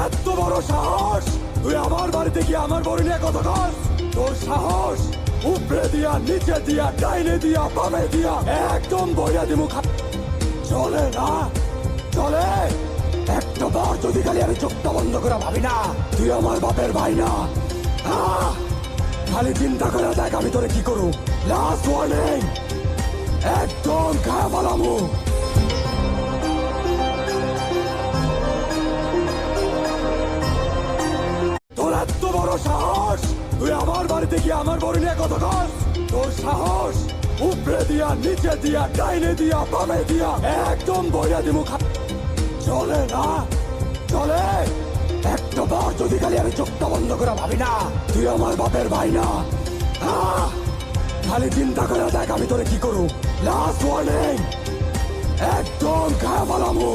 এত বড় সাহস, তুই আমার বাড়িতে গিয়ে আমার বড় নিয়ে কথা কর? তোর সাহস উপরে দিয়া, নিচে দিয়া, ডাইনে দিয়া, বামে দিয়া একদম বইয়া দিমু। চলে না, চলে। একটা বার যদি খালি আমি চোখটা বন্ধ করে ভাবি না তুই আমার বাপের ভাই না, খালি চিন্তা করে দেখ আমি তোরে কি করু। লাস্ট ওয়ার্নিং, একদম খায়া পালামু। তোর এত বড় সাহস, তুই আমার বাড়িতে গিয়ে আমার বড় নিয়ে কথা কর? তোর সাহস উপরে দিয়া, নিচে দিয়া, ডাইনে দিয়া, বামে দিয়া একদম বইয়া দিমু। চলে না, চলে। একটা বার যদি খালি আমি চোখটা বন্ধ করে ভাবি না তুই আমার বাপের ভাই না, খালি চিন্তা করে দেখ আমি তোরে কি করু। লাস্ট ওয়ার্নিং, একদম খায়া পালামু।